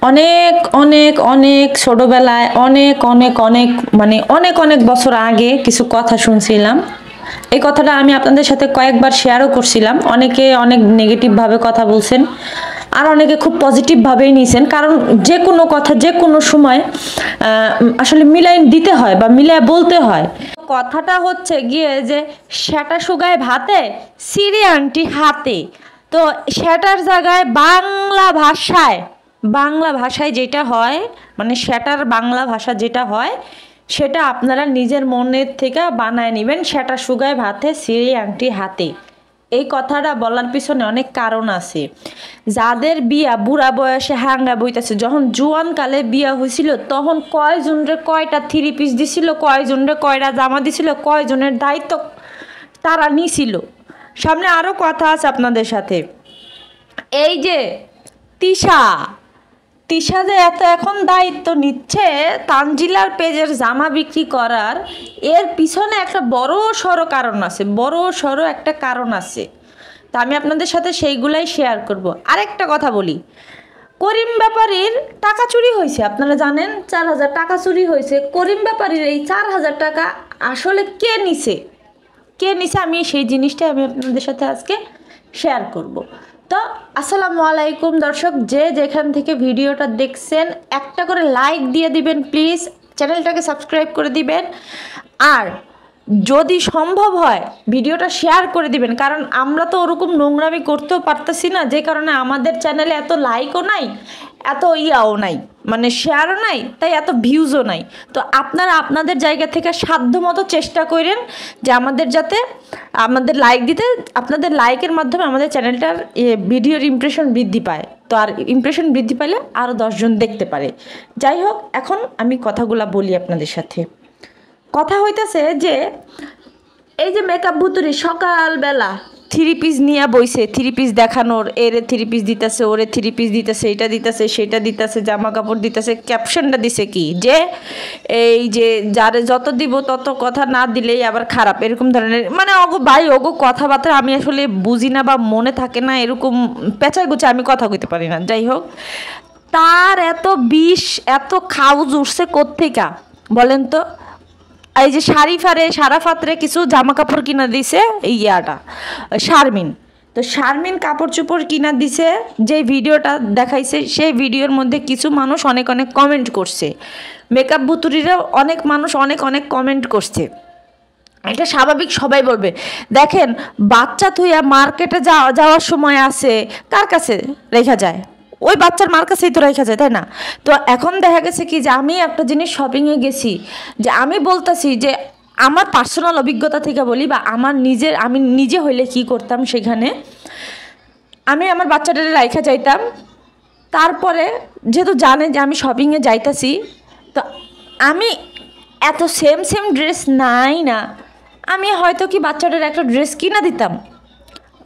অনেক অনেক অনেক ছোটবেলায় অনেক অনেক অনেক মানে অনেক অনেক বছর আগে কিছু কথা শুনছিলাম। এই কথাটা আমি আপনাদের সাথে কয়েকবার শেয়ারও করছিলাম। অনেকে অনেক নেগেটিভভাবে কথা বলছেন, আর অনেকে খুব পজিটিভভাবেই নিয়েছেন। কারণ যে কোনো কথা যে কোনো সময় আসলে মিলাই দিতে হয় বা মিলাই বলতে হয়। কথাটা হচ্ছে গিয়ে যে সেটা শুকায় ভাতে সিঁড়ি আংটি হাতে। তো সেটার জায়গায় বাংলা ভাষায় যেটা হয়, মানে সেটার বাংলা ভাষা যেটা হয় সেটা আপনারা নিজের মনের থেকে বানায় নেবেন। সেটা শুকায় ভাতে সিঁড়ি আংটি হাতে। এই কথাটা বলার পিছনে অনেক কারণ আছে। যাদের বিয়া বুড়া বয়সে হাঙ্গা বইতেছে, যখন জুয়ানকালে বিয়া হয়েছিল তখন কয়জনরে কয়টা থ্রি পিস দিছিল, কয়জনরে কয়টা জামা দিছিল, কয়জনের দায়িত্ব তারা নিছিল। সামনে আরও কথা আছে আপনাদের সাথে। এই যে তিশা তিশা যে এত এখন দায়িত্ব নিচ্ছে তানজিলার পেজের জামা বিক্রি করার, এর পিছনে একটা বড় সড়ো কারণ আছে, বড় সড়ো একটা কারণ আছে। তা আমি আপনাদের সাথে সেইগুলাই শেয়ার করব। আরেকটা কথা বলি, করিম ব্যাপারীর টাকা চুরি হয়েছে, আপনারা জানেন 4,000 টাকা চুরি হয়েছে। করিম ব্যাপারীর এই 4,000 টাকা আসলে কে নিছে আমি সেই জিনিসটা আমি আপনাদের সাথে আজকে শেয়ার করব। তো আসসালামু আলাইকুম দর্শক, যে যেখান থেকে ভিডিওটা দেখছেন একটা করে লাইক দিয়ে দিবেন প্লিজ, চ্যানেলটাকে সাবস্ক্রাইব করে দিবেন, আর যদি সম্ভব হয় ভিডিওটা শেয়ার করে দিবেন। কারণ আমরা তো ওরকম নোংরামি করতেও পারতেছি না, যে কারণে আমাদের চ্যানেলে এত লাইকও নাই, এত ইয়াও নাই, মানে শেয়ারও নাই, তাই এত ভিউজও নাই। তো আপনারা আপনাদের জায়গা থেকে সাধ্যমতো চেষ্টা করেন যে আমাদের যাতে আমাদের লাইক দিতে, আপনাদের লাইকের মাধ্যমে আমাদের চ্যানেলটার ভিডিওর ইমপ্রেশন বৃদ্ধি পায়। তো আর ইমপ্রেশন বৃদ্ধি পাইলে আরও 10 জন দেখতে পারে। যাই হোক, এখন আমি কথাগুলা বলি আপনাদের সাথে। কথা হইতেছে যে এই যে মেকআপ ভুতুরি সকালবেলা থ্রি পিস নিয়ে বইছে, থ্রি পিস দেখানোর, এরে থ্রি পিস দিতেছে, ওরে থ্রি পিস দিতেছে, এটা দিতেছে, সেটা দিতেছে, জামা কাপড় দিতেছে। ক্যাপশনটা দিছে কি যে এই যে যারে যত দিব তত কথা না দিলেই আবার খারাপ, এরকম ধরনের, মানে ওগো ভাই ওগো কথাবার্তা আমি আসলে বুঝি না বা মনে থাকে না, এরকম পেঁচায় গুছে আমি কথা কইতে পারি না। যাই হোক, তার এত বিষ এত খাউজ উঠছে কোত্থেকা বলেন তো? এই যে সারাফাতরে কিছু জামা কাপড় কিনা দিছে এই ইয়াটা শারমিন। তো শারমিন কাপড় চোপড় কিনা দিছে, যে ভিডিওটা দেখাইছে সেই ভিডিওর মধ্যে কিছু মানুষ অনেক অনেক কমেন্ট করছে, মেকআপ ভুতুরিরা অনেক মানুষ অনেক অনেক কমেন্ট করছে। এটা স্বাভাবিক, সবাই বলবে। দেখেন, বাচ্চা থুইয়া মার্কেটে যাওয়ার সময় আছে, কার কাছে রেখা যায়? ওই বাচ্চার মার কাছেই তো রেখা যায়, তাই না? তো এখন দেখা গেছে কি যে আমি একটা জিনিস শপিংয়ে গেছি, যে আমি বলতেছি যে আমার পার্সোনাল অভিজ্ঞতা থেকে বলি, বা আমি নিজে হইলে কি করতাম। সেখানে আমি আমার বাচ্চাটারে রাইখা যাইতাম, তারপরে যেহেতু জানে যে আমি শপিংয়ে যাইতাছি, তো আমি এত সেম সেম ড্রেস নাই না, আমি হয়তো কি বাচ্চাটার একটা ড্রেস কিনা দিতাম।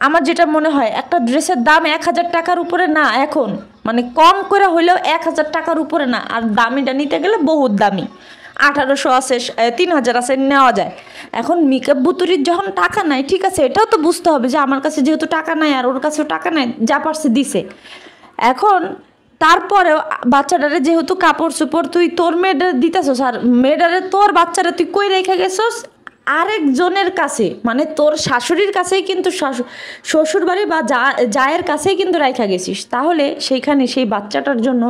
আমার যেটা মনে হয়, একটা ড্রেসের দাম 1,000 টাকার উপরে না এখন, মানে কম করে হইলেও 1,000 টাকার উপরে না। আর দামিটা নিতে গেলে বহুত দামি, 1,800 আছে, 3,000 আছে, নেওয়া যায়। এখন মেকআপ বুতুরির যখন টাকা নাই, ঠিক আছে, এটাও তো বুঝতে হবে যে আমার কাছে যেহেতু টাকা নাই আর ওর কাছেও টাকা নাই, যা পারছে দিছে। এখন তারপরেও বাচ্চাটারে যেহেতু কাপড় চোপড় তুই তোর মেয়েটারে দিতেছস, আর মেয়েটারে তোর বাচ্চারা তুই কই রেখে গেছস আরেকজনের কাছে, মানে তোর শাশুড়ির কাছেই কিন্তু, শ্বশুর বাড়ি বা জায়ের কাছেই কিন্তু রাইখা গেছিস, তাহলে সেইখানে সেই বাচ্চাটার জন্য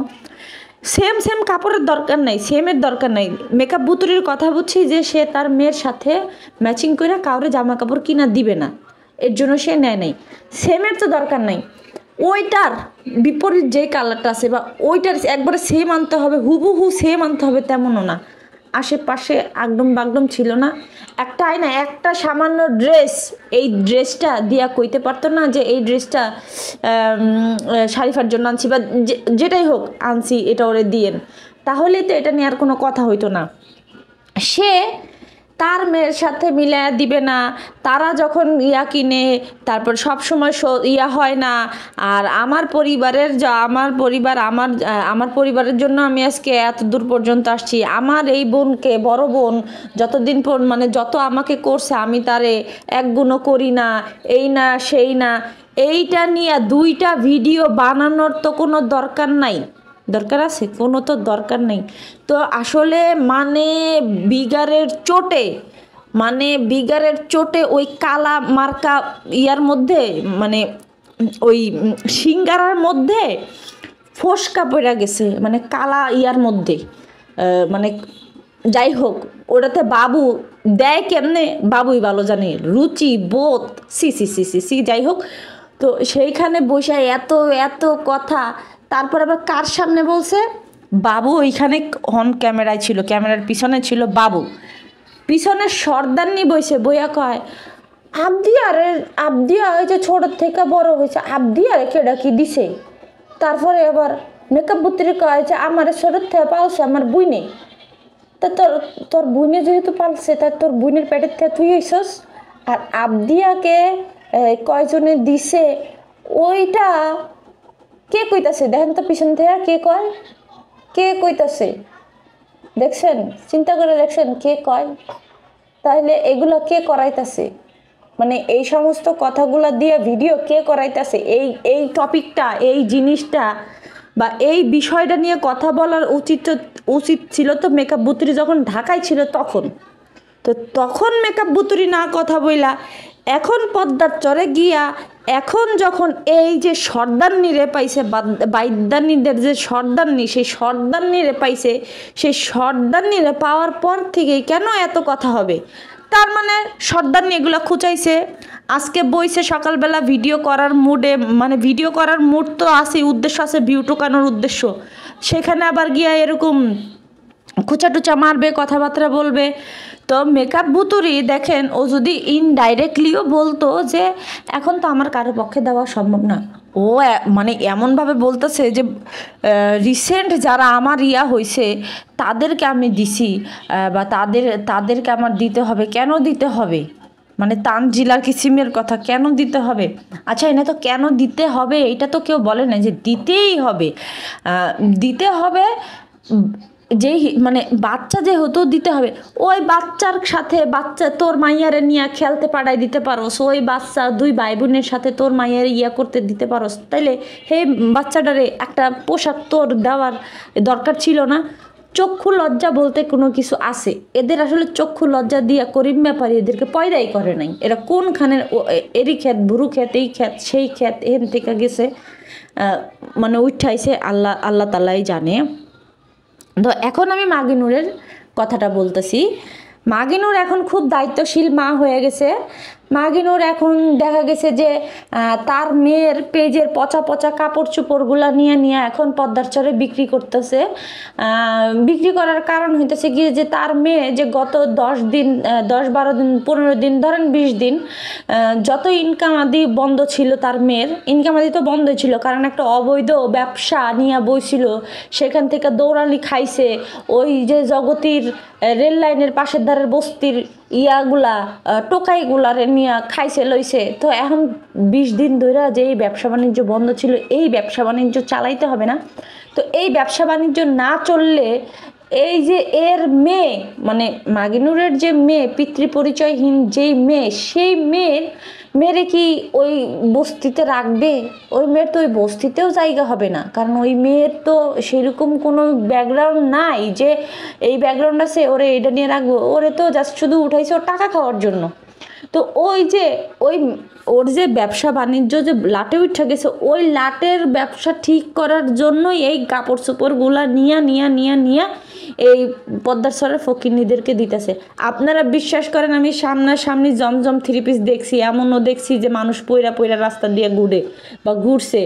সেম সেম কাপড়ের দরকার নাই, সেমের দরকার নাই। মেকআপ বুতুরির কথা বুঝছি যে সে তার মেয়ের সাথে ম্যাচিং করে কাউরে জামা কাপড় কিনা দিবে না, এর জন্য সে নেয় নাই। সেমের তো দরকার নাই, ওইটার বিপরীত যেই কালারটা আছে বা ওইটার একবারে সেম আনতে হবে, হুবহু সেম আনতে হবে তেমনও না। আশেপাশে আগডম বাগডম ছিল না, একটা আয়না, একটা সামান্য ড্রেস, এই ড্রেসটা দিয়া কইতে পারতো না যে এই ড্রেসটা শারিফার জন্য আনছি, বা যেটাই হোক আনছি, এটা ওরে দিয়েন, তাহলেই তো এটা নিয়ে আর কোনো কথা হইতো না। সে তার মেয়ের সাথে মিলায়া দিবে না, তারা যখন ইয়া কিনে তারপর সব সময় ইয়া হয় না। আর আমার পরিবারের জন্য আমি আজকে এত দূর পর্যন্ত আসছি। আমার এই বোনকে, বড় বোন যতদিন পর মানে যত আমাকে করছে আমি তারে এক গুণও করি না, এই না সেই না। এইটা নিয়ে 2টা ভিডিও বানানোর তো কোনো দরকার নাই, দরকার আছে? কোনো তো দরকার নেই। তো আসলে বিগারের চোটে ওই কালা মার্কা ইয়ার মধ্যে মানে ওই সিঙ্গারার মধ্যে ফোসকা পড়ে গেছে, মানে কালা ইয়ার মধ্যে। মানে যাই হোক, ওটাতে বাবু দেয় কেমনে বাবুই ভালো জানে, রুচি বোধ সি সি সি সি সি। যাই হোক, তো সেইখানে বসে এত এত কথা, তারপর আবার কার সামনে বলছে? বাবু ওইখানে অন ক্যামেরায় ছিল, ক্যামেরার পিছনে ছিল বাবু, পিছনে সর্দারনি বইছে, বইয়া কয় আবদিয়া ওই যে ছোটোর থেকে বড় হয়েছে, আবদিয়ারে কেডা কি দিছে? তারপরে আবার মেকআপ বুত্রি কয় যে আমার ছোটোর থেকে পালছে আমার বুইনে। তা তোর বুইনে যেহেতু পালছে, তা তোর বুইনের পেটের থেকে তুই হইছস। আর আবদিয়াকে কয়জনে দিছে ওইটা কে কইতাছে? দেখেন তো পিছন থেকে কে কয়, কে কইতাছে? দেখছেন, চিন্তা করে দেখছেন কে কয়? তাহলে এগুলো কে করাইতাছে? মানে এই সমস্ত কথাগুলো দিয়ে ভিডিও কে করাইতাছে? এই টপিকটা, এই জিনিসটা বা এই বিষয়টা নিয়ে কথা বলার উচিত ছিল তো মেকআপ বুতুরি যখন ঢাকায় ছিল তখন। তো তখন মেকআপ বুতুরি না কথা বইলা এখন পদ্মার চরে গিয়া, এখন যখন এই যে সর্দারনিরে পাইছে, বাইদারনিদের যে সর্দারনি, সেই সর্দারনিরে পাইছে, সেই সর্দারনিরে পাওয়ার পর থেকেই কেন এত কথা হবে? তার মানে সর্দারনি এগুলো খুঁচাইছে, আজকে বইছে সকালবেলা ভিডিও করার মুডে, মানে ভিডিও করার মুড তো আছে, উদ্দেশ্য আছে ভিউ টোকানোর উদ্দেশ্য, সেখানে আবার গিয়া এরকম খুচা টুচা মারবে, কথাবার্তা বলবে। তো মেকআপ বুতুরি দেখেন, ও যদি ইনডাইরেক্টলিও বলতো যে এখন তো আমার কারো পক্ষে দেওয়া সম্ভব না, ও মানে এমনভাবে বলতেছে যে রিসেন্ট যারা আমার হয়েছে তাদেরকে আমি দিছি, বা তাদেরকে আমার দিতে হবে। কেন দিতে হবে? মানে তানজিলার কিসিমের কথা কেন দিতে হবে? আচ্ছা, এনে তো কেন দিতে হবে এটা তো কেউ বলে না যে দিতেই হবে। দিতে হবে যেই মানে বাচ্চা যেহেতু দিতে হবে, ওই বাচ্চার সাথে তোর মাইয়ারে নিয়ে খেলতে পাঠাই দিতে পারোস, ওই বাচ্চা দুই ভাই বোনের সাথে তোর মাইয়ারে করতে দিতে পারোস, তাইলে হে বাচ্চাটারে একটা পোশাক তোর দেওয়ার দরকার ছিল না? চক্ষু লজ্জা বলতে কোনো কিছু আছে? এদের আসলে চক্ষু লজ্জা দিয়া করিম ব্যাপারী এদেরকে পয়দাই করে নাই। এরা কোনখানের এরই ক্ষেত, বুরু ক্ষেত, এই ক্ষেত সেই ক্ষেত, এখান থেকে গেছে মানে উঠাইছে আল্লাহ তালাই জানে। তো এখন আমি মাগিনুরের কথাটা বলতেছি। মাগিনুর এখন খুব দায়িত্বশীল মা হয়ে গেছে। মাগিনুর এখন দেখা গেছে যে তার মেয়ের পেজের পচা পচা কাপড় চোপড়গুলা নিয়ে এখন পদ্মার চরে বিক্রি করতেছে। বিক্রি করার কারণ হইতেছে গিয়ে যে তার মেয়ে যে গত 10 দিন 10-12 দিন 15 দিন ধরেন 20 দিন যত ইনকাম আদি বন্ধ ছিল, তার মেয়ের ইনকাম আদি তো বন্ধ ছিল, কারণ একটা অবৈধ ব্যবসা নিয়ে বইছিল, সেখান থেকে দৌড়ানি খাইছে। ওই যে জগতির রেল লাইনের পাশের ধারের বস্তির ইয়াগুলা টোকাইগুলারে নিয়ে খাইছে লইছে। তো এখন 20 দিন ধরে যে এই ব্যবসা বাণিজ্য বন্ধ ছিল, এই ব্যবসা বাণিজ্য চালাইতে হবে না? তো এই ব্যবসা বাণিজ্য না চললে এই যে এর মেয়ে মানে মাগিনুরের যে মেয়ে, পিতৃপরিচয়হীন যেই মেয়ে, সেই মেয়েরে কি ওই বস্তিতে রাখবে? ওই মেয়ের তো ওই বস্তিতেও জায়গা হবে না, কারণ ওই মেয়ের তো সেরকম কোনো ব্যাকগ্রাউন্ড নাই যে এই ব্যাকগ্রাউন্ড আছে ওরে এটা নিয়ে রাখবো। ওরে তো জাস্ট শুধু উঠাইছে ওর টাকা খাওয়ার জন্য। তো ওই যে ওর যে ব্যবসা বাণিজ্য যে লাটে উঠে গেছে, ওই লাটের ব্যবসা ঠিক করার জন্যই এই কাপড় চোপড়গুলা নিয়ে এই পদ্মার সরের ফকিরনিদেরকে দিতেছে। আপনারা বিশ্বাস করেন, আমি সামনাসামনি জমজম 3 পিস দেখছি, এমনও দেখছি যে মানুষ পইরা রাস্তা দিয়ে ঘুরছে।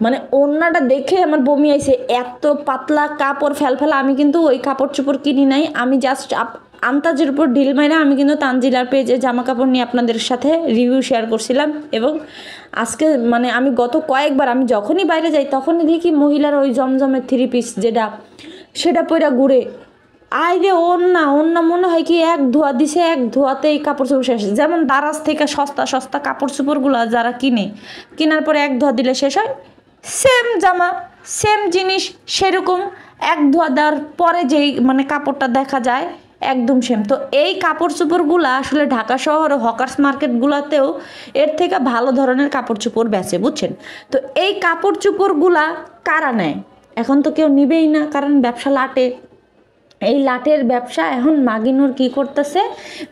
মানে ওড়নাটা দেখে আমার বমি আইছে, এত পাতলা কাপড় ফেলফেলা। আমি কিন্তু ওই কাপড় চোপড় কিনি নাই, আমি জাস্ট আন্তাজের উপর ঢিল মাইরা আমি কিন্তু তানজিলার পেজে জামা কাপড় নিয়ে আপনাদের সাথে রিভিউ শেয়ার করছিলাম। এবং আজকে মানে আমি গত কয়েকবার আমি যখনই বাইরে যাই তখনই দেখি মহিলার ওই জমজমের 3 পিস সেটা পইরা ঘুরে। আইরে ওড়না মনে হয় কি এক ধোয়া দিছে, এক ধোয়াতেই কাপড় চোপড় শেষ। যেমন দারাজ থেকে সস্তা কাপড় চোপড়গুলো যারা কেনার পরে এক ধোয়া দিলে শেষ হয়, সেম জামা সেম জিনিস সেরকম এক ধোয়া দেওয়ার পরে যেই মানে কাপড়টা দেখা যায় একদম সেম। তো এই কাপড় চোপড়গুলো আসলে ঢাকা শহর হকার্স মার্কেটগুলোতেও এর থেকে ভালো ধরনের কাপড় চোপড় বেচে, বুঝছেন? তো এই কাপড় চোপড়গুলা কারা নেয়? এখন তো কেউ নিবেই না, কারণ ব্যবসা লাটে। এই লাটের ব্যবসা এখন মাগিনুর কি করতেছে,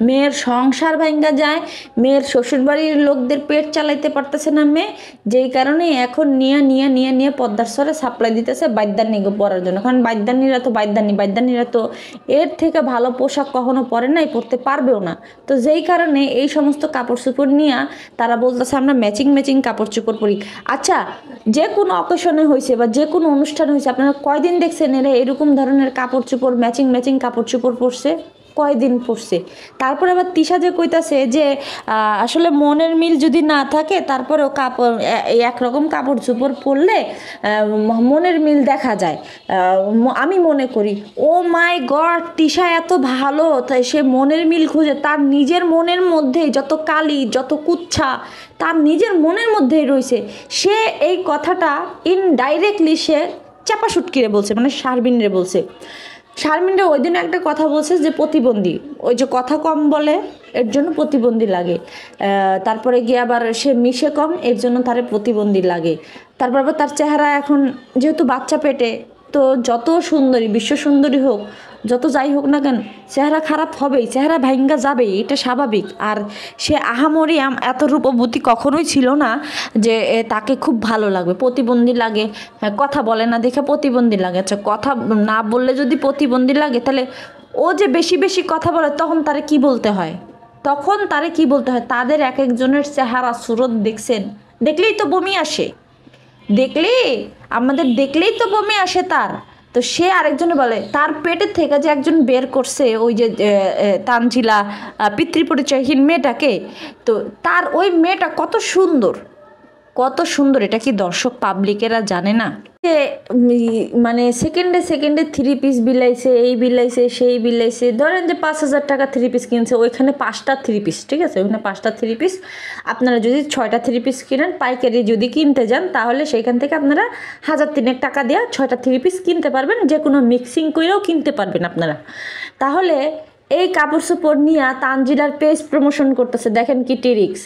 মেয়ের সংসার ভাঙ্গা যায়, মেয়ের শ্বশুরবাড়ির লোকদের পেট চালাইতে পারতেছে না মেয়ে, যেই কারণে এখন নিয়ে পদ্মার স্বরে সাপ্লাই দিতেছে বাইদানি পরার জন্য। কারণ বাইদানিরা তো এর থেকে ভালো পোশাক কখনো পরে নাই, পরতে পারবেও না। তো যেই কারণে এই সমস্ত কাপড় চোপড় নিয়ে তারা বলতেছে আমরা ম্যাচিং কাপড় চোপড় পরি। আচ্ছা, যে কোনো অকেশনে হয়েছে বা যে কোনো অনুষ্ঠান হয়েছে, আপনারা কয়দিন দেখছেন এরা এরকম ধরনের কাপড় চোপড় ম্যাচিং কাপড় চোপড় পরছে? কয়দিন পরছে? তারপরে আবার তিশা যে কইতাছে যে আসলে মনের মিল যদি না থাকে তারপরেও কাপড় একরকম কাপড় চোপড় পরলে মনের মিল দেখা যায়। আমি মনে করি ও মাই গড, তিশা এত ভালো, তাই সে মনের মিল খুঁজে তার নিজের মনের মধ্যেই যত কালি যত কুচ্ছা তার নিজের মনের মধ্যেই রয়েছে। সে এই কথাটা ইনডাইরেক্টলি সে চাপা সুটকিরে বলছে, মানে শারমিনরে বলছে। শারমিনরা ওই দিন একটা কথা বলছে যে প্রতিবন্ধী, ওই যে কথা কম বলে এর জন্য প্রতিবন্ধী লাগে, তারপরে গিয়ে আবার সে মিশে কম এর জন্য তার প্রতিবন্ধী লাগে। তারপর আবার তার চেহারা এখন যেহেতু বাচ্চা পেটে, তো যত সুন্দরী বিশ্ব সুন্দরী হোক, যত যাই হোক না কেন, চেহারা খারাপ হবেই, চেহারা ভাঙ্গা যাবেই, এটা স্বাভাবিক। আর সে আহামরি এত রূপবতী কখনোই ছিল না যে তাকে খুব ভালো লাগবে। প্রতিবন্ধী লাগে, কথা বলে না দেখে প্রতিবন্ধী লাগে। আচ্ছা, কথা না বললে যদি প্রতিবন্ধী লাগে, তাহলে ও যে বেশি কথা বলে তখন তারে কি বলতে হয়? তাদের এক একজনের চেহারা সুরত দেখছেন, দেখলেই তো বমি আসে, দেখলেই তো বমি আসে তার। তো সে আরেকজনে বলে তার পেটের থেকে যে একজন বের করছে ওই যে তানজিলা পিতৃপরিচয়হীন মেয়েটাকে, তো তার ওই মেয়েটা কত সুন্দর, এটা কি দর্শক পাবলিকেরা জানে না? যে মানে সেকেন্ডে 3 পিস বিলাইছে, এই বিলাইছে সেই বিলাইছে। ধরেন যে 5,000 টাকা 3 পিস কিনছে, ওইখানে 5টা 3 পিস, ঠিক আছে, ওইখানে 5টা 3 পিস। আপনারা যদি 6টা 3 পিস কিনেন, পাইকারি যদি কিনতে যান, তাহলে সেইখান থেকে আপনারা 1,000 টাকা দেওয়া 6টা 3 পিস কিনতে পারবেন, যে কোনো মিক্সিং করেও কিনতে পারবেন আপনারা। তাহলে এই কাপড় চোপড় নিয়ে তানজিলার পেজ প্রমোশন করতেছে, দেখেন কি টিরিক্স,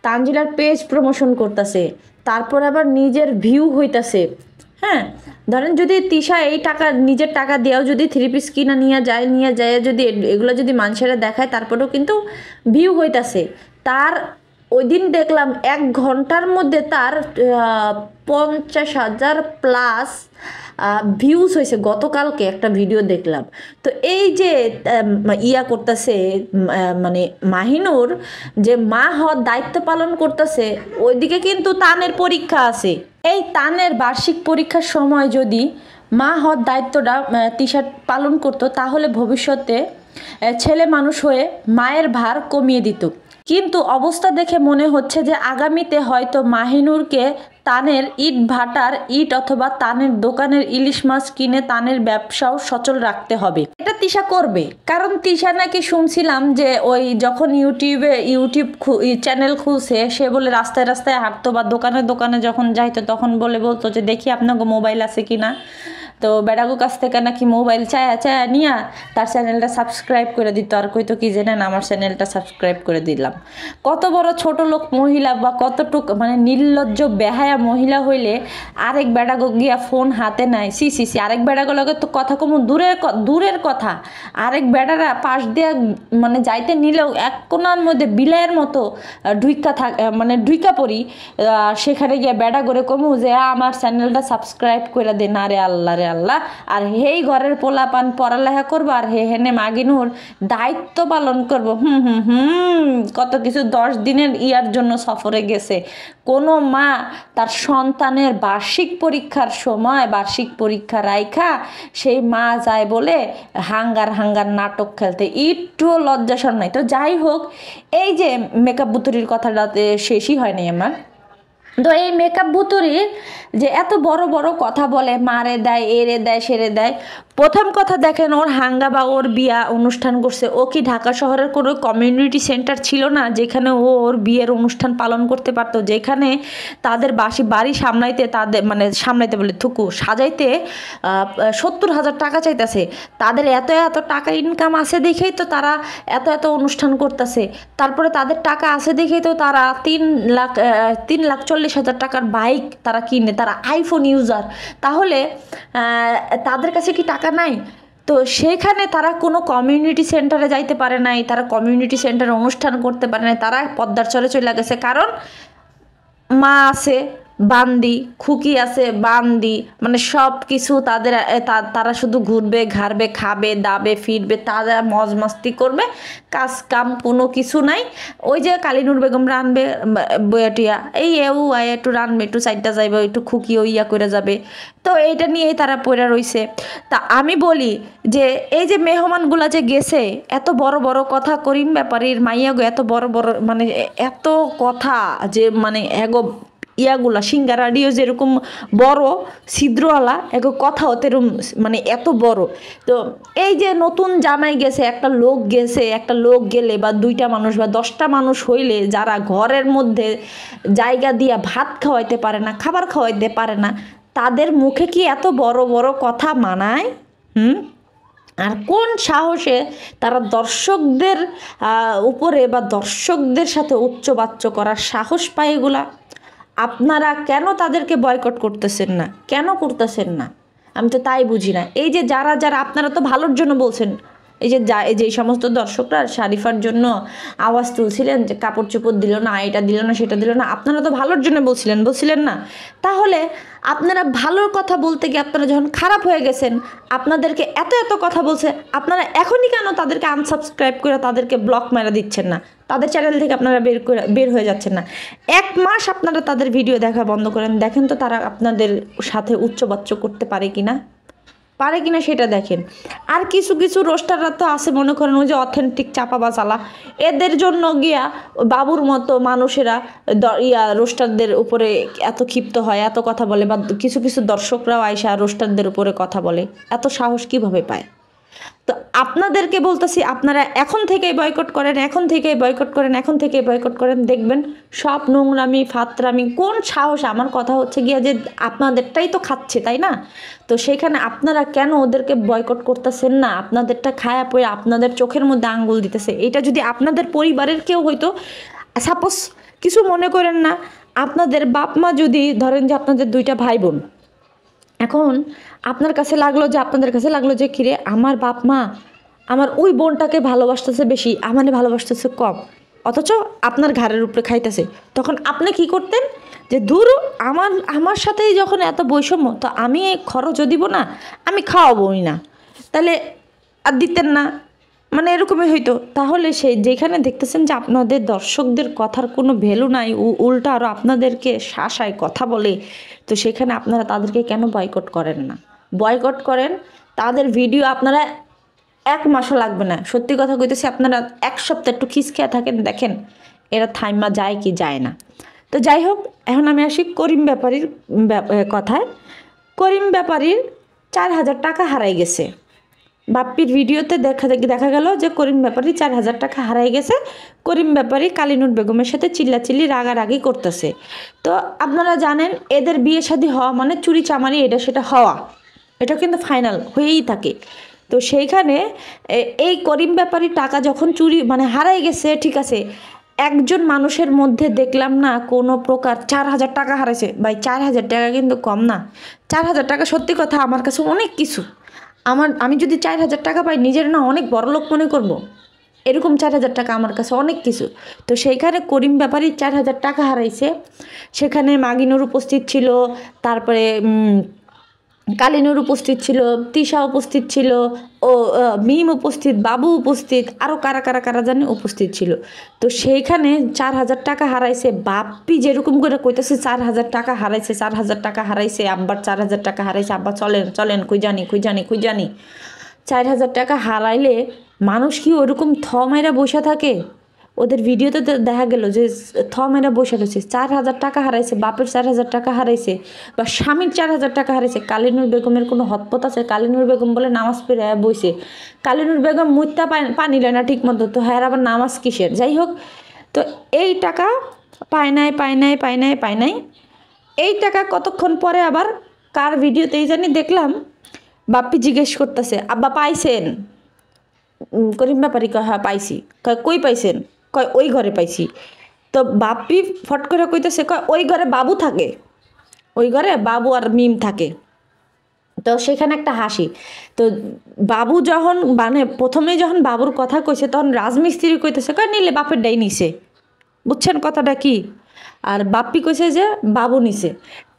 তানজিলার পেজ প্রমোশন করতেছে, তারপর আবার নিজের ভিউ হইতাছে। হ্যাঁ, ধরেন যদি তিশা এই টাকা নিজের টাকা দিয়েও যদি 3 পিস কিনা নিয়ে যায় যদি এগুলো যদি মানুষেরা দেখায়, তারপরেও কিন্তু ভিউ হইতাছে। তার ওই দিন দেখলাম 1 ঘন্টার মধ্যে তার 50,000 প্লাস ভিউজ হয়েছে। গতকালকে একটা ভিডিও দেখলাম। তো এই যে করতেছে, মানে মাহিনুর যে মা হওয়ার দায়িত্ব পালন করতেছে, ওইদিকে কিন্তু তানের পরীক্ষা আছে। এই তানের বার্ষিক পরীক্ষার সময় যদি মা হওয়ার দায়িত্বটা তিশা পালন করতো, তাহলে ভবিষ্যতে ছেলে মানুষ হয়ে মায়ের ভার কমিয়ে দিত। কিন্তু অবস্থা দেখে মনে হচ্ছে যে আগামীতে হয়তো মাহিনুরকে তানের ইট ভাটার ইট অথবা তানের দোকানের ইলিশ মাছ কিনে তানের ব্যবসাও সচল রাখতে হবে। এটা তিশা করবে, কারণ তিশা নাকি শুনছিলাম যে ওই যখন ইউটিউব চ্যানেল খুলছে, সে বলে রাস্তায় হাঁটতো বা দোকানে যখন যাইতো তখন বলতো যে দেখি আপনাকে মোবাইল আছে কিনা। তো বেড়াগো কাছ থেকে নাকি মোবাইল চায়া নিয়া তার চ্যানেলটা সাবস্ক্রাইব করে দিত, আর কইতো কি জানেন, আমার চ্যানেলটা সাবস্ক্রাইব করে দিলাম। কত বড় ছোট লোক মহিলা বা কতটুক মানে নির্লজ্জ বেহায়া মহিলা হইলে আরেক বেড়াগো গিয়া ফোন হাতে নেয়। সি আরেক বেড়াগো লগে তো কথা কম দূরের কথা, আরেক বেড়ারা পাশ দিয়ে মানে যাইতে নিলেও এক কোনার মধ্যে বিলাইয়ের মতো ঢুইকা পড়ি, সেখানে গিয়া বেড়া করে কমু যে আমার চ্যানেলটা সাবস্ক্রাইব করে দে। না রে আল্লাহ, আর হেই ঘরের পোলাপান পড়ালেখা করবো, আর হেনে মাগিনুর দায়িত্ব পালন করবো। কত কিছু 10 দিনের ইয়ার জন্য সফরে গেছে। কোনো মা তার সন্তানের বার্ষিক পরীক্ষার সময় বার্ষিক পরীক্ষা রাইখা সেই মা যায় বলে হাঙ্গার নাটক খেলতে একটুও লজ্জাসর নাই। তো যাই হোক, এই যে মেকআপ বুতুরির কথাটাতে শেষই হয়নি আমার। তো এই মেকআপ ভুতুরি যে এত বড় কথা বলে, মারে দেয়, এরে দেয়, সেরে দেয়, প্রথম কথা দেখেন, ওর হাঙ্গা বা ওর বিয়া অনুষ্ঠান করছে, ও কি ঢাকা শহরের কোনো কমিউনিটি সেন্টার ছিল না যেখানে ও ওর বিয়ের অনুষ্ঠান পালন করতে পারতো, যেখানে তাদের বাড়ি সামলাইতে, তাদের মানে সামলাইতে বলে থুকু সাজাইতে 70,000 টাকা চাইতেছে। তাদের এত এত টাকা ইনকাম আছে দেখেই তো তারা এত এত অনুষ্ঠান করতেছে। তারপরে তাদের টাকা আছে দেখেই তো তারা 3,40,000 টাকার বাইক তারা কিনে, তারা আইফোন ইউজার। তাহলে তাদের কাছে কি টাকা নাই? তো সেখানে তারা কোনো কমিউনিটি সেন্টারে যাইতে পারে নাই, তারা কমিউনিটি সেন্টারে অনুষ্ঠান করতে পারে নাই, তারা পদ্মার চরে চলে গেছে। কারণ মা আছে বান্দি, খুকি আছে বান্দি, মানে সব কিছু তাদের তারা শুধু ঘুরবে ঘাড়বে খাবে দাবে ফিরবে, তারা মজ মাস্তি করবে, কাজ কাম কোনো কিছু নাই। ওই যে কালিনুর বেগম রানবে বয়াটিয়া এই একটু রানবে, একটু সাইডটা যাইবে, একটু খুকিও ইয়া করে যাবে। তো এইটা নিয়েই তারা পড়ে রইছে। তা আমি বলি যে এই যে মেহমানগুলা যে গেছে, এত বড় বড় কথা করিম ব্যাপারীর মাইয়াগো, এত বড় বড় মানে এত কথা যে মানে এগো ইয়াগুলা সিঙ্গারাডিও যেরকম বড় ছিদ্রওয়ালা এগো কথাও তেরম মানে এত বড়। তো এই যে নতুন জামাই গেছে, একটা লোক গেছে, একটা লোক গেলে বা 2টা মানুষ বা 10টা মানুষ হইলে, যারা ঘরের মধ্যে জায়গা দিয়া ভাত খাওয়াইতে পারে না, খাবার খাওয়াইতে পারে না, তাদের মুখে কি এত বড় বড় কথা মানায়? আর কোন সাহসে তারা দর্শকদের উপরে বা দর্শকদের সাথে উচ্চবাচ্য করার সাহস পায়? এগুলা আপনারা কেন তাদেরকে বয়কট করতেছেন না? কেন করতেছেন না? আমি তো তাই বুঝি না। এই যে যারা যারা আপনারা তো ভালোর জন্য বলছেন, এই যে সমস্ত দর্শকরা শারিফার জন্য আওয়াজ তুলছিলেন যে কাপড় চোপড় দিল না, এটা দিল না, সেটা দিল না, আপনারা তো ভালোর জন্য বলছিলেন না? তাহলে আপনারা ভালোর কথা বলতে গিয়ে আপনারা যখন খারাপ হয়ে গেছেন, আপনাদেরকে এত এত কথা বলছে, আপনারা এখনই কেন তাদেরকে আনসাবস্ক্রাইব করে তাদেরকে ব্লক মেরে দিচ্ছেন না? তাদের চ্যানেল থেকে আপনারা বের হয়ে যাচ্ছেন না? 1 মাস আপনারা তাদের ভিডিও দেখা বন্ধ করেন, দেখেন তো তারা আপনাদের সাথে উচ্চবাচ্য করতে পারে কিনা সেটা দেখেন। আর কিছু কিছু রোস্টাররা তো আছে, মনে করেন ওই যে অথেন্টিক চাপাবাচালা, এদের জন্য গিয়া বাবুর মতো মানুষেরা রোস্টারদের উপরে এত ক্ষিপ্ত হয়, এত কথা বলে, বা কিছু কিছু দর্শকরাও আইসা রোস্টারদের উপরে কথা বলে। এত সাহস কিভাবে পায়? তো আপনাদেরকে বলতেছি, আপনারা এখন থেকেই বয়কট করেন, এখন থেকেই বয়কট করেন, দেখবেন সব নোংরামি ফাতরামি। কোন সাহস? আমার কথা হচ্ছে গিয়া যে আপনাদেরটাই তো খাচ্ছে, তাই না? তো সেখানে আপনারা কেন ওদেরকে বয়কট করতেছেন না? আপনাদেরটা খায়া পড়ে আপনাদের চোখের মধ্যে আঙ্গুল দিতেছে। এটা যদি আপনাদের পরিবারের কেউ হয়তো, সাপোজ কিছু মনে করেন না, আপনাদের বাপ মা যদি ধরেন যে আপনাদের 2টা ভাই বোন, এখন আপনাদের কাছে লাগলো যে কিরে আমার বাপ মা আমার ওই বোনটাকে ভালোবাসতেছে বেশি, আমারে ভালোবাসতেছে কম, অথচ আপনার ঘাড়ের উপরে খাইতেছে, তখন আপনি কি করতেন? যে দূর আমার সাথেই যখন এত বৈষম্য, তো আমি খরচও দিব না, আমি খাওয়াবোই না, তাহলে আর দিতেন না, মানে এরকমই হইতো। তাহলে যেখানে দেখতেছেন যে আপনাদের দর্শকদের কথার কোনো ভ্যালু নাই, উল্টা আরও আপনাদেরকে শাসায় কথা বলে, তো সেখানে আপনারা তাদেরকে কেন বয়কট করেন না? বয়কট করেন, তাদের ভিডিও আপনারা 1 মাসও লাগবে না, সত্যি কথা কইতেছি, আপনারা 1 সপ্তাহ একটু খিচখিয়া থাকেন, দেখেন এরা থাইমা যায় কি যায় না। তো যাই হোক, এখন আমি আসি করিম ব্যাপারীর কথায়। করিম ব্যাপারীর 4,000 টাকা হারাই গেছে। বাপ্পির ভিডিওতে দেখা গেল যে করিম ব্যাপারী 4,000 টাকা হারাই গেছে। করিম ব্যাপারী কালিনুর বেগমের সাথে চিল্লাচিল্লি রাগারাগি করতেছে। তো আপনারা জানেন এদের বিয়ে শাদী হওয়া মানে চুরি চামারি এটা সেটা হওয়া, এটা কিন্তু ফাইনাল হয়েই থাকে। তো সেইখানে এই করিম ব্যাপারী টাকা যখন চুরি মানে হারাই গেছে, ঠিক আছে, একজন মানুষের মধ্যে দেখলাম না কোনো প্রকার 4,000 টাকা হারাইছে। ভাই 4,000 টাকা কিন্তু কম না। 4,000 টাকা সত্যি কথা আমার কাছে অনেক কিছু। আমি যদি 4,000 টাকা পাই, নিজের না অনেক বড় লোক মনে করব, এরকম 4,000 টাকা আমার কাছে অনেক কিছু। তো সেইখানে করিম ব্যাপারী 4,000 টাকা হারাইছে। সেখানে মাগিনুর উপস্থিত ছিল, তারপরে কালিনুর উপস্থিত ছিল, তিশা উপস্থিত ছিল, ও মিম উপস্থিত, বাবু উপস্থিত, আরও কারা কারা কারা জানে উপস্থিত ছিল। তো সেইখানে 4,000 টাকা হারাইছে। বাপ্পি যেরকম করে কইতেছে 4,000 টাকা হারাইছে, 4,000 টাকা হারাইছে, আব্বার 4,000 টাকা হারাইছে, আব্বা চলেন কই জানি। 4,000 টাকা হারাইলে মানুষ কি ওরকম মাইরা বসে থাকে? ওদের ভিডিওতে দেখা গেল যে মেরা বসে রয়েছে, 4,000 টাকা হারাইছে, বাপের 4,000 টাকা হারাইছে, বা স্বামীর 4,000 টাকা হারাইছে। কালিনুর বেগমের কোনো হতপত আছে? কালিনুর বেগম বলে নামাজ পড়ে বইছে। কালিনুর বেগম মুইতা পানি লয় না ঠিক মতো, তো হ্যাঁ আবার নামাজ কিসের? যাই হোক, তো এই টাকা পায় নাই। এই টাকা কতক্ষণ পরে আবার কার ভিডিওতেই জানি দেখলাম বাপ্পি জিজ্ঞেস করতেছে, আব্বা পাইছেন? করিম ব্যাপারী কয় হ্যাঁ পাইছি। কয় কই পাইছেন? কয় ওই ঘরে পাইছি। তো বাপ্পি ফট করে কইতেছে, কয় ওই ঘরে বাবু থাকে, ওই ঘরে বাবু আর মিম থাকে। তো সেখানে একটা হাসি। তো বাবু যখন মানে প্রথমে যখন বাবুর কথা কইছে তখন রাজমিস্ত্রি কইতেছে, কয় নিলে বাপের ডাই নিছে। বুঝছেন কথাটা কি? আর বাপ্পি কইছে যে বাবু নিছে।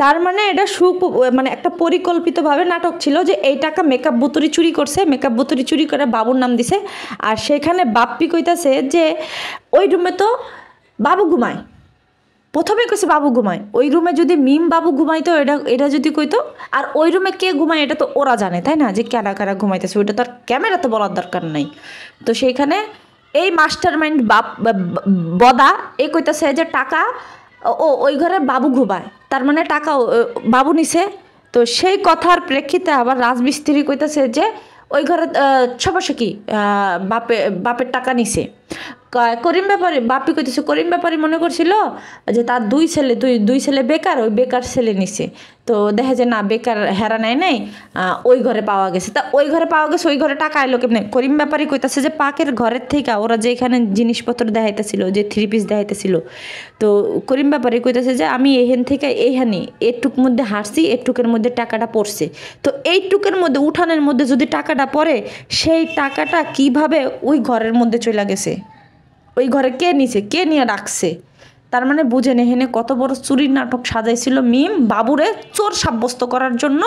তার মানে এটা মানে একটা পরিকল্পিতভাবে নাটক ছিল যে এই টাকা মেকআপ বুতুরি চুরি করছে, মেকআপ বুতুরি চুরি করে বাবুর নাম দিছে। আর সেখানে বাপ্পি কইতাছে যে ওই রুমে তো বাবু ঘুমায়। প্রথমে কইছে বাবু ঘুমায়, ওই রুমে যদি মিম বাবু ঘুমাইতো এটা যদি কইতো, আর ওই রুমে কে ঘুমায় এটা তো ওরা জানে, তাই না? যে কারা কারা ঘুমাইতেছে ওইটা তো আর ক্যামেরাতে বলার দরকার নাই। তো সেইখানে এই মাস্টার মাইন্ড বদা এই কইতাছে যে টাকা ওই ঘরে বাবু ঘুমায়, তার মানে টাকা বাবু নিছে। তো সেই কথার প্রেক্ষিতে আবার রাজমিস্ত্রি কইতাছে যে ওই ঘরে সমস্যা কি, বাপের টাকা নিছে। করিম ব্যাপারী বাপ্পি কইতেছে করিম ব্যাপারী মনে করছিল যে তার দুই ছেলে বেকার, ওই বেকার ছেলে নিছে। তো দেখে যে না, বেকার হেরা নাই ওই ঘরে পাওয়া গেছে। তা ওই ঘরে পাওয়া গেছে, ওই ঘরে টাকা আইলো কেমনে? করিম ব্যাপারী কইতাছে যে পাকের ঘরের থেকে ওরা যে এখানে জিনিসপত্র দেখাইতেছিল, যে 3 পিস দেখাইতেছিল, তো করিম ব্যাপারী কইতাছে যে আমি এখান থেকে এইখানে এটুক মধ্যে হারছি, এটুকের মধ্যে টাকাটা পড়ছে। তো এইটুকের মধ্যে উঠানের মধ্যে যদি টাকাটা পড়ে, সেই টাকাটা কিভাবে ওই ঘরের মধ্যে চলে গেছে, ওই ঘরে কে নিছে, কে নিয়ে রাখছে? তার মানে বুঝেন এখানে কত বড় চুরির নাটক সাজাইছিল মিম বাবুরে চোর সাব্যস্ত করার জন্য।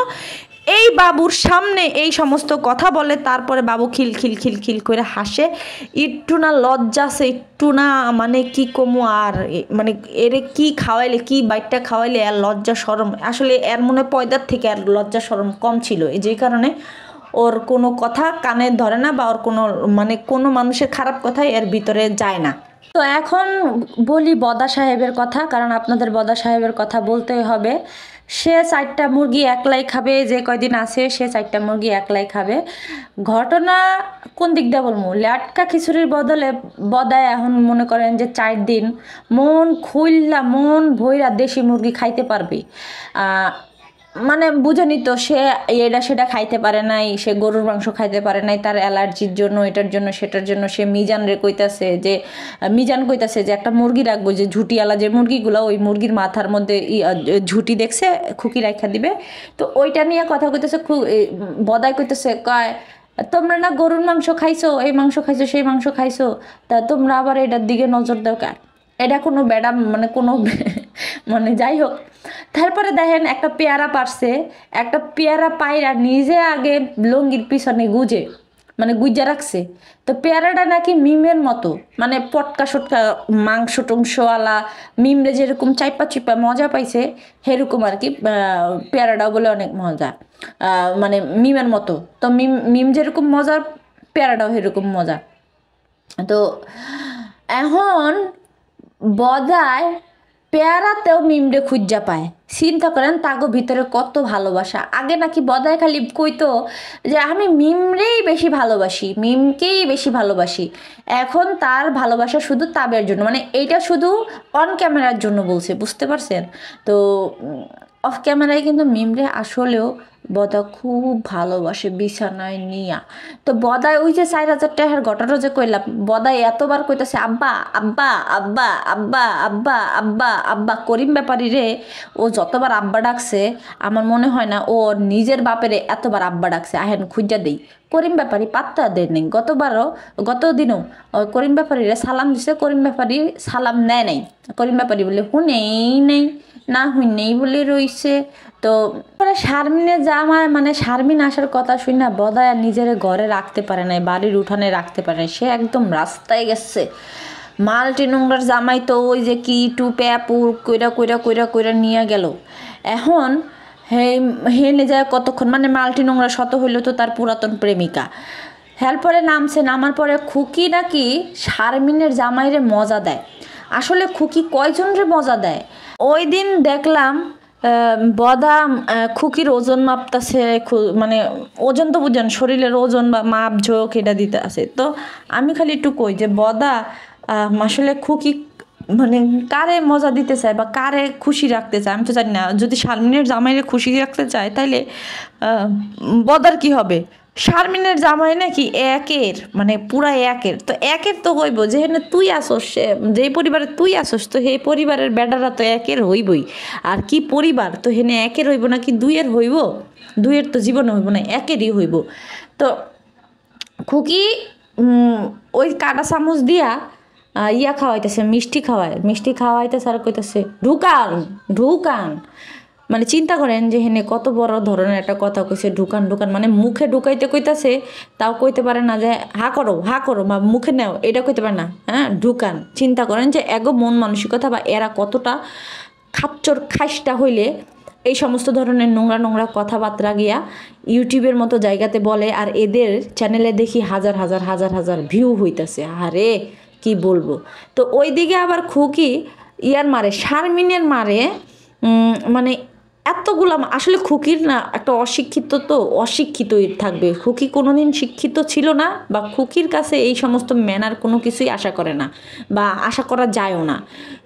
এই বাবুর সামনে এই সমস্ত কথা বলে, তারপরে বাবু খিল করে হাসে। একটু না লজ্জা আছে, একটু না মানে কি কমু আর, মানে এরে কি খাওয়াইলে, কি বাইকটা খাওয়াইলে আর লজ্জা শরম, আসলে এর মনে পয়দার থেকে আর লজ্জা শরম কম ছিল। যেই কারণে ওর কোনো কথা কানে ধরে না, বা ওর কোনো মানে কোনো মানুষের খারাপ কথা এর ভিতরে যায় না। তো এখন বলি বদা সাহেবের কথা, কারণ আপনাদের বদা সাহেবের কথা বলতেই হবে। সে 4টা মুরগি একলাই খাবে, যে কয়দিন আছে সে 4টা মুরগি একলাই খাবে। ঘটনা কোন দিকটা বলবো, ল্যাটকা খিচুড়ির বদলে বদায় এখন মনে করেন যে 4 দিন মন ভইরা দেশি মুরগি খাইতে পারবে। মানে বুঝেনি তো, সে এটা সেটা খাইতে পারে নাই, সে গরুর মাংস খাইতে পারে নাই তার অ্যালার্জির জন্য, এটার জন্য সেটার জন্য। সে মিজান কইতাছে যে একটা মুরগি রাখবো, যে ঝুটিওয়ালা যে মুরগিগুলো, ওই মুরগির মাথার মধ্যে ঝুটি দেখছে, খুকি রাখা দিবে। তো ওইটা নিয়ে কথা কইতেছে, বদাই কইতেছে, কয় তোমরা না গরুর মাংস খাইছো, এই মাংস খাইছো, সেই মাংস খাইছো, তা তোমরা আবার এটার দিকে নজর দাও কেন? এটা কোনো ব্যাডাম মানে কোনো মানে যাই হোক। তারপরে দেখেন একটা পেয়ারা পারছে, একটা পেয়ারা পায়রা নিজে আগে লঙ্গির পিছনে গুজে রাখছে। তো পেয়ারাটা নাকি মিমের মতো, মানে পটকা সটকা মাংস টংসওয়ালা, মিমরে যেরকম চিপা মজা পাইছে সেরকম আর কি। পেয়ারাটাও বলে অনেক মজা, মানে মিমের মতো। তো মিম যেরকম মজা, পেয়ারাটাও সেরকম মজা। তো এখন বদায় পেয়ারাতেও মিমরে খুঁজা পায়। চিন্তা করেন তাগো ভিতরে কত ভালোবাসা। আগে নাকি বদায় খালি কইতো যে আমি মিমকেই বেশি ভালোবাসি। এখন তার ভালোবাসা শুধু তাবের জন্য, মানে এইটা শুধু অন ক্যামেরার জন্য বলছে, বুঝতে পারছেন? তো অফ ক্যামেরায় কিন্তু মিমরে আসলেও বদা খুব ভালোবাসে বিছানায় নিয়া। তো বদায় ওই যে 4,000 টাকার ঘটনা যে কইলাম, বদায় এতবার কইতাছে আব্বা আব্বা আব্বা আব্বা আব্বা আব্বা আব্বা। করিম ব্যাপারী রে ও যতবার আব্বা ডাকছে, আমার মনে হয় না ও নিজের বাপেরে এতবার আব্বা ডাকছে। আহেন খুঁজা দেই, করিম ব্যাপারী পাত্তা দেয় নেই। গত দিনও করিম ব্যাপারীরে সালাম দিছে, করিম ব্যাপারী সালাম নেয় নাই। করিম ব্যাপারী বলে নেই না নেই বলে রইছে। তো শারমিনের জামাই মানে শারমিন আসার কথা শুনি না, বদায় নিজের ঘরে রাখতে পারে নাই, বাড়ির উঠানে রাখতে পারে নাই, সে একদম রাস্তায় গেছে। মাল্টি নোংরার জামাই তো ওই যে কি প্যাপুর কইরা নিয়ে গেল। এখন হেনে যায় কতক্ষণ, মানে মাল্টি নোংরা শত হইলেও তো তার পুরাতন প্রেমিকা। পরে নামছে, নামার পরে খুকি নাকি শারমিনের জামাইরে মজা দেয়। আসলে খুকি কয়জনরে মজা দেয়? ওই দিন দেখলাম বদাম খুকির ওজন মাপতাছে, মানে ওজন তো বুঝেন, শরীরের ওজন বা মাপ ঝোঁক এটা দিতে আছে। তো আমি খালি একটু কই যে বদা আসলে খুকি মানে কারে মজা দিতে চায় বা কারে খুশি রাখতে চায় আমি তো জানি না। যদি শারমিনের জামাইরে খুশি রাখতে চায় তাইলে বদার কি হবে? শারমিনের জামাই নাকি একের, মানে পুরা একের। তো একের তো হইব যেখানে তুই আসস, যে পরিবারে তুই আসস, তো সেই পরিবারের বেটারা তো একের হইবই। আর কি পরিবার তো হেনে একের হইব নাকি দুইয়ের হইব? দুইয়ের তো জীবনে হইব না, একেরই হইব। তো খুকি ওই কাটা চামচ দিয়া ইয়া খাওয়াইতেছে, মিষ্টি খাওয়াইতেছে আর কইতেছে ঢুকান ঢুকান। মানে চিন্তা করেন যে হেনে কত বড় ধরনের একটা কথা কইছে, ঢুকান ঢুকান। মানে মুখে ঢুকাইতে কইতাছে, তাও কইতে পারে না যে হা করো বা মুখে নেও, এটা কইতে পারে না। হ্যাঁ, ঢুকান। চিন্তা করেন যে এগো মন মানসিকতা বা এরা কতটা খাচ্চর খাইসটা হইলে এই সমস্ত ধরনের নোংরা নোংরা কথাবার্তা গিয়া ইউটিউবের মতো জায়গাতে বলে। আর এদের চ্যানেলে দেখি হাজার হাজার হাজার হাজার ভিউ হইতাছে। আরে কি বলবো। তো ওই দিকে আবার খুকি ইয়ার মারে, শারমিনের মারে। মানে এতগুলা আসলে খুকির না একটা অশিক্ষিত, তো অশিক্ষিতই থাকবে। খুকি কোনোদিন শিক্ষিত ছিল না, বা খুকির কাছে এই সমস্ত ম্যানার কোনো কিছুই আশা করে না বা আশা করা যায়ও না।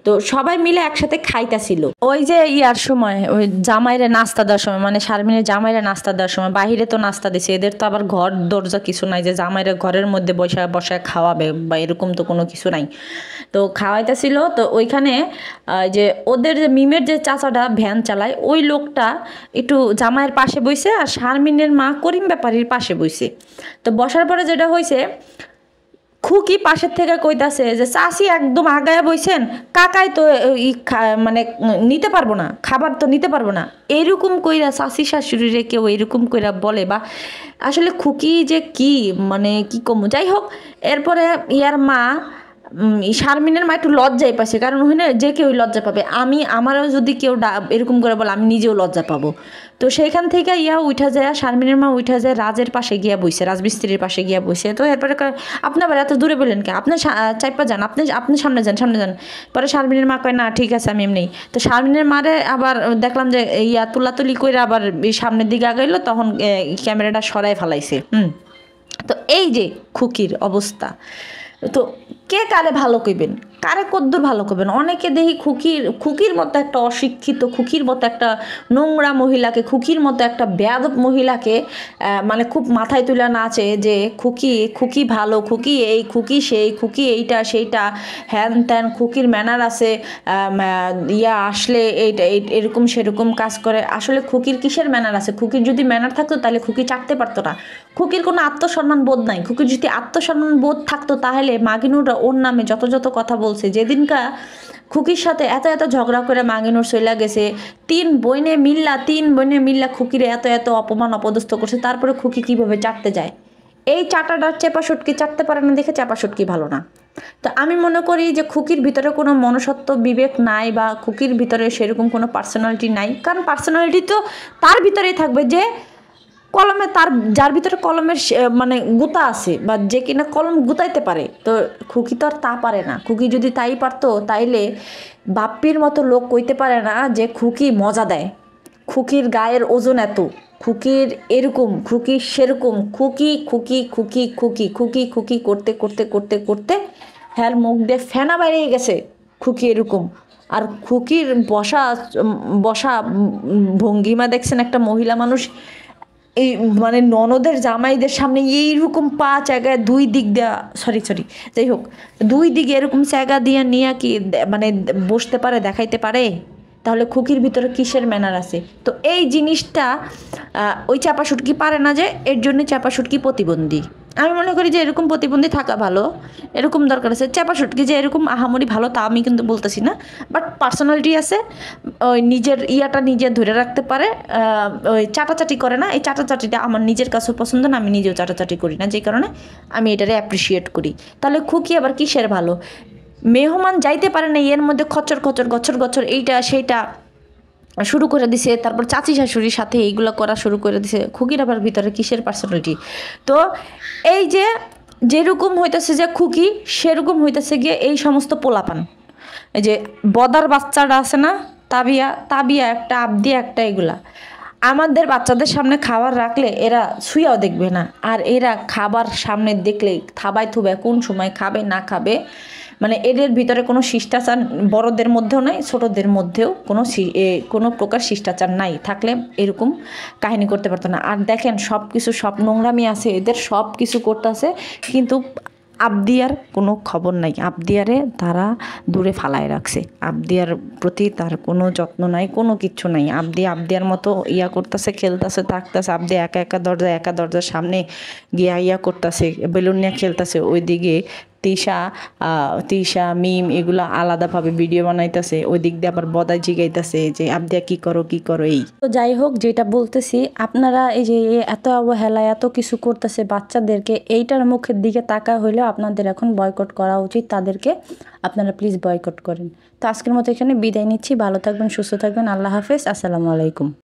তো সবাই মিলে একসাথে খাইতেছিল। ওই যে ইয়ার সময় ওই জামাইরে নাস্তা দেওয়ার সময়, মানে শারমিনের জামাইরে নাস্তা দেওয়ার সময় বাহিরে তো নাস্তা দিছে। এদের তো আবার ঘর দরজা কিছু নাই যে জামাইরে ঘরের মধ্যে বসায় খাওয়াবে বা এরকম তো কোনো কিছু নাই। তো খাওয়াইতেছিল। তো ওইখানে যে ওদের যে মিমের যে চাচাটা ভ্যান চালায়, ওই লোকটা একটু জামাইয়ের পাশে বইছে আর শারমিনের মা করিম ব্যাপারীর পাশে বইছে। তো বসার পরে যেটা হয়েছে, খুকি পাশের থেকে কইতাছে যে চাষি একদম আগায় বইছেন, কাকাই তো মানে নিতে পারবো না, খাবার তো নিতে পারবো না। এইরকম কইরা চাষি শাশুড়িরে কেউ এরকম কইরা বলে? বা আসলে খুকি যে কি, মানে কি কমু। যাই হোক, এরপরে ইয়ার মা শারমিনের মা একটু লজ্জাই পাচ্ছে, কারণ ওখানে যে কেউ লজ্জা পাবে। আমারও যদি কেউ এরকম করে বলে, আমি নিজেও লজ্জা পাবো। তো সেইখান থেকে উঠা যায়, শারমিনের মা উঠা যায় রাজের পাশে গিয়া বইছে, রাজমিস্ত্রির পাশে গিয়া বইছে। তো এরপরে আপনি আবার এত দূরে বললেন কে? আপনি চাইপা যান, আপনি সামনে যান। পরে শারমিনের মা কয় না ঠিক আছে আমি এমনি। তো শারমিনের মারে আবার দেখলাম যে তুলাতুলি করে আবার সামনের দিকে আগাইলো, তখন ক্যামেরাটা সরাই ফেলাইছে। তো এই যে খুকির অবস্থা। তো কে কারে ভালো কইবেন, কারে কদ্দুর ভালো করবেন? অনেকে দেখি খুকির মতো একটা অশিক্ষিত, খুকির মতো একটা নোংরা মহিলাকে, খুকির মতো একটা বেয়াদব মহিলাকে মানে খুব মাথায় তুলে নাচে যে খুকি ভালো, খুকি এই, খুকি সেই, খুকি এইটা সেইটা, হ্যান ত্যান, খুকির ম্যানার আছে, আসলে এইটা এরকম সেরকম কাজ করে। আসলে খুকির কিসের ম্যানার আছে? খুকির যদি ম্যানার থাকতো তাহলে খুকি চাটতে পারতো না। খুকির কোনো আত্মসম্মান বোধ নাই। খুকির যদি আত্মসম্মান বোধ থাকতো তাহলে মাগিনুররা ওর নামে যত কথা বলছে, যেদিনকা খুকির সাথে এত ঝগড়া করে মাগিনুর চইলা গেছে, তিন বইনে মিল্লা খুকিরে এত অপমান অপদস্থ করছে, তারপরে খুকি কিভাবে চাটতে যায়? এই চাটাটা চেপা সুটকি চাটতে পারে না দেখে চেপা সুটকি ভালো না। তো আমি মনে করি যে খুকির ভিতরে কোনো মনুষ্যত্ব বিবেক নাই, বা খুকির ভিতরে সেরকম কোনো পার্সোনালিটি নাই। কারণ পার্সোনালিটি তো তার ভিতরেই থাকবে যে কলমে, যার ভিতরে কলমের মানে গুতা আছে, বা যে কিনা কলম গুতাইতে পারে। তো খুকি তো আর তা পারে না। খুকি যদি তাই পারতো তাইলে বাপ্পির মতো লোক কইতে পারে না যে খুকি মজা দেয়, খুকির গায়ের ওজন এত, খুকির এরকম, খুকি সেরকম, খুকি করতে হ্যার মুখ দিয়ে ফেনা বেরিয়ে গেছে খুকি এরকম। আর খুকির বসা ভঙ্গিমা দেখছেন, একটা মহিলা মানুষ এই মানে ননদের জামাইদের সামনে এইরকম পা জায়গায় দুই দিক দেওয়া, সরি যাই হোক, দুই দিকে এরকম জায়গা দিয়ে নিয়ে কি মানে বসতে পারে, দেখাইতে পারে? তাহলে খুকির ভিতরে কিসের ম্যানার আছে? তো এই জিনিসটা ওই চাপা সুটকি পারে না, যে এর জন্য চাপা সুটকি প্রতিবন্ধী। আমি মনে করি যে এরকম প্রতিবন্ধী থাকা ভালো, এরকম দরকার আছে। চাপা সুটকি যে এরকম আহামরি ভালো তা আমি কিন্তু বলতেছি না, বাট পার্সোনালিটি আছে, ওই নিজের নিজে ধরে রাখতে পারে, ওই চাটাচাটি করে না। এই চাটাচাটিটা আমার নিজের কাছেও পছন্দ না, আমি নিজেও চাটাচাটি করি না, যে কারণে আমি এটারে অ্যাপ্রিসিয়েট করি। তাহলে খুকি আবার কিসের ভালো? মেহমান যাইতে পারে না, এর মধ্যে খচর খচর এইটা সেইটা শুরু করে দিছে, তারপর চাচি শাশুড়ির সাথে এইগুলো করা শুরু করে দিছে। খুকির আবার ভিতরে কিসের পার্সোনালিটি? তো এই যে যেরকম হইতেছে যে খুকি, সেরকম হইতেছে গিয়ে এই সমস্ত পোলাপান। এই যে বদার বাচ্চাটা আছে না, তাবিয়া তাবিয়া একটা, আবদি একটা, এগুলা আমাদের বাচ্চাদের সামনে খাবার রাখলে এরা ছুঁয়াও দেখবে না। আর এরা খাবার সামনে দেখলে থাবায় থুবে, কোন সময় খাবে না খাবে, মানে এদের ভিতরে কোনো শিষ্টাচার বড়দের মধ্যেও নাই, ছোটদের মধ্যেও কোনো প্রকার শিষ্টাচার নাই। থাকলে এরকম কাহিনী করতে পারতো না। আর দেখেন সব কিছু, সব নোংরামি আছে এদের, সব কিছু করতেছে, কিন্তু আবদিয়ার কোনো খবর নাই। আবদিয়ারে তারা দূরে ফালায় রাখছে। আবদিয়ার প্রতি তার কোনো যত্ন নাই, কোনো কিচ্ছু নাই। আবদিয়ার মতো ইয়া করতেছে, খেলতেছে, থাকতেছে। আবদি একা দরজার সামনে গিয়া ইয়া করতেছে, বেলুন নিয়ে খেলতেছে। ওইদিকে তিশা মিম এগুলো আলাদাভাবে ভিডিও বানাইতেছে। ওই দিক দিয়ে আবার বদায় জিগাইতেছে যে আবদিয়া কি করো এই। তো যাই হোক, যেটা বলতেছি, আপনারা এই যে এত অবহেলা, এত কিছু করতেছে বাচ্চাদেরকে, এইটার মুখের দিকে তাকা হইলেও আপনাদের এখন বয়কট করা উচিত তাদেরকে। আপনারা প্লিজ বয়কট করেন। তো আজকের মতো এখানে বিদায় নিচ্ছি। ভালো থাকবেন, সুস্থ থাকবেন। আল্লাহ হাফেজ, আসসালামু আলাইকুম।